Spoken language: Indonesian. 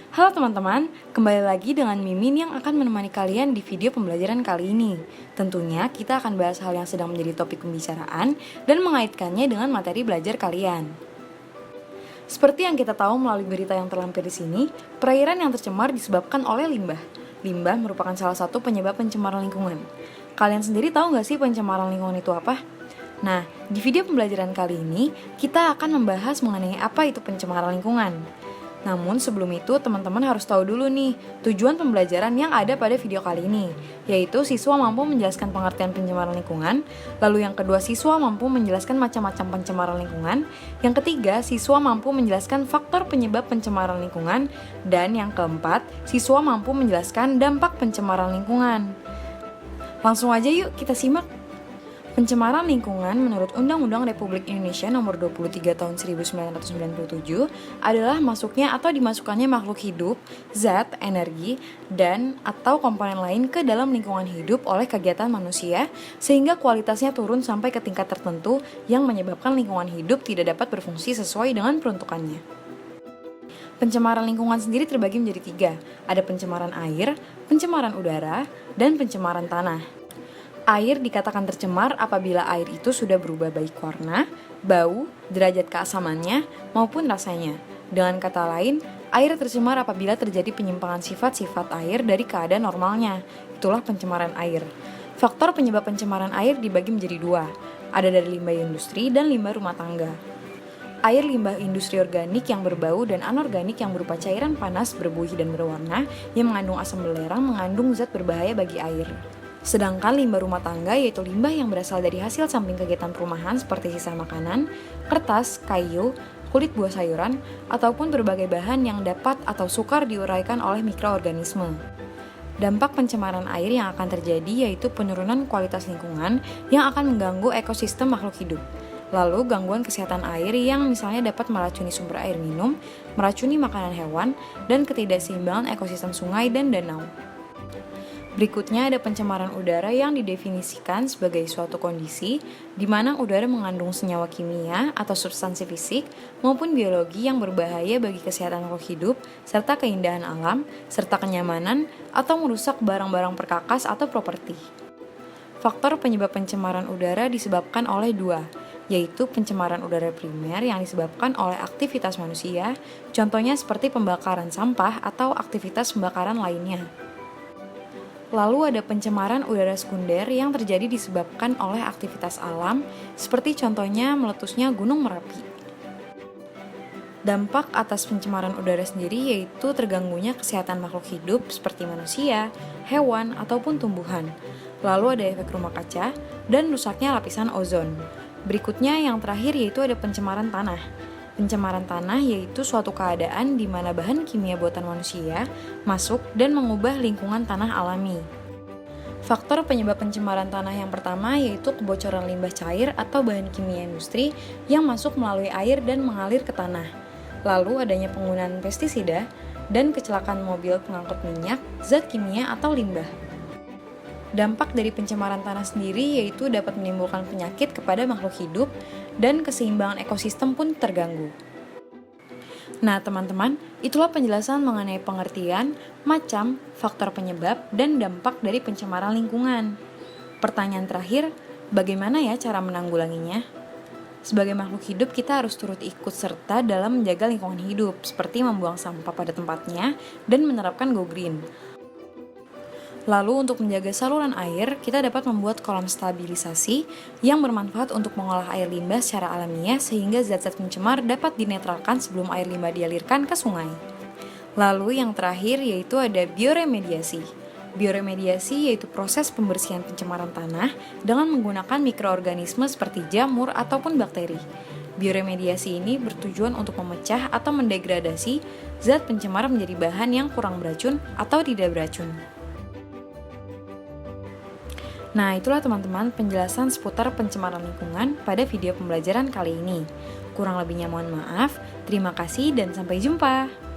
Halo teman-teman, kembali lagi dengan Mimin yang akan menemani kalian di video pembelajaran kali ini. Tentunya kita akan bahas hal yang sedang menjadi topik pembicaraan dan mengaitkannya dengan materi belajar kalian. Seperti yang kita tahu melalui berita yang terlampir di sini, perairan yang tercemar disebabkan oleh limbah. Limbah merupakan salah satu penyebab pencemaran lingkungan. Kalian sendiri tahu nggak sih pencemaran lingkungan itu apa? Nah, di video pembelajaran kali ini, kita akan membahas mengenai apa itu pencemaran lingkungan. Namun sebelum itu teman-teman harus tahu dulu nih tujuan pembelajaran yang ada pada video kali ini, yaitu siswa mampu menjelaskan pengertian pencemaran lingkungan, lalu yang kedua siswa mampu menjelaskan macam-macam pencemaran lingkungan, yang ketiga siswa mampu menjelaskan faktor penyebab pencemaran lingkungan, dan yang keempat siswa mampu menjelaskan dampak pencemaran lingkungan. Langsung aja yuk kita simak. Pencemaran lingkungan menurut Undang-Undang Republik Indonesia Nomor 23 Tahun 1997 adalah masuknya atau dimasukkannya makhluk hidup, zat, energi, dan atau komponen lain ke dalam lingkungan hidup oleh kegiatan manusia sehingga kualitasnya turun sampai ke tingkat tertentu yang menyebabkan lingkungan hidup tidak dapat berfungsi sesuai dengan peruntukannya. Pencemaran lingkungan sendiri terbagi menjadi tiga, ada pencemaran air, pencemaran udara, dan pencemaran tanah. Air dikatakan tercemar apabila air itu sudah berubah baik warna, bau, derajat keasamannya, maupun rasanya. Dengan kata lain, air tercemar apabila terjadi penyimpangan sifat-sifat air dari keadaan normalnya. Itulah pencemaran air. Faktor penyebab pencemaran air dibagi menjadi dua, ada dari limbah industri dan limbah rumah tangga. Air limbah industri organik yang berbau dan anorganik yang berupa cairan panas, berbuih, dan berwarna yang mengandung asam belerang mengandung zat berbahaya bagi air. Sedangkan limbah rumah tangga yaitu limbah yang berasal dari hasil samping kegiatan perumahan seperti sisa makanan, kertas, kayu, kulit buah sayuran, ataupun berbagai bahan yang dapat atau sukar diuraikan oleh mikroorganisme. Dampak pencemaran air yang akan terjadi yaitu penurunan kualitas lingkungan yang akan mengganggu ekosistem makhluk hidup. Lalu gangguan kesehatan air yang misalnya dapat meracuni sumber air minum, meracuni makanan hewan, dan ketidakseimbangan ekosistem sungai dan danau. Berikutnya ada pencemaran udara yang didefinisikan sebagai suatu kondisi di mana udara mengandung senyawa kimia atau substansi fisik maupun biologi yang berbahaya bagi kesehatan makhluk hidup serta keindahan alam serta kenyamanan atau merusak barang-barang perkakas atau properti. Faktor penyebab pencemaran udara disebabkan oleh dua, yaitu pencemaran udara primer yang disebabkan oleh aktivitas manusia, contohnya seperti pembakaran sampah atau aktivitas pembakaran lainnya. Lalu ada pencemaran udara sekunder yang terjadi disebabkan oleh aktivitas alam, seperti contohnya meletusnya Gunung Merapi. Dampak atas pencemaran udara sendiri yaitu terganggunya kesehatan makhluk hidup seperti manusia, hewan, ataupun tumbuhan. Lalu ada efek rumah kaca dan rusaknya lapisan ozon. Berikutnya yang terakhir yaitu ada pencemaran tanah. Pencemaran tanah yaitu suatu keadaan di mana bahan kimia buatan manusia masuk dan mengubah lingkungan tanah alami. Faktor penyebab pencemaran tanah yang pertama yaitu kebocoran limbah cair atau bahan kimia industri yang masuk melalui air dan mengalir ke tanah. Lalu adanya penggunaan pestisida dan kecelakaan mobil pengangkut minyak, zat kimia atau limbah. Dampak dari pencemaran tanah sendiri yaitu dapat menimbulkan penyakit kepada makhluk hidup dan keseimbangan ekosistem pun terganggu. Nah teman-teman, itulah penjelasan mengenai pengertian, macam, faktor penyebab, dan dampak dari pencemaran lingkungan. Pertanyaan terakhir, bagaimana ya cara menanggulanginya? Sebagai makhluk hidup, kita harus turut ikut serta dalam menjaga lingkungan hidup, seperti membuang sampah pada tempatnya dan menerapkan Go Green. Lalu untuk menjaga saluran air, kita dapat membuat kolam stabilisasi yang bermanfaat untuk mengolah air limbah secara alamiah sehingga zat-zat pencemar dapat dinetralkan sebelum air limbah dialirkan ke sungai. Lalu yang terakhir yaitu ada bioremediasi. Bioremediasi yaitu proses pembersihan pencemaran tanah dengan menggunakan mikroorganisme seperti jamur ataupun bakteri. Bioremediasi ini bertujuan untuk memecah atau mendegradasi zat pencemar menjadi bahan yang kurang beracun atau tidak beracun. Nah, itulah teman-teman penjelasan seputar pencemaran lingkungan pada video pembelajaran kali ini. Kurang lebihnya mohon maaf, terima kasih dan sampai jumpa.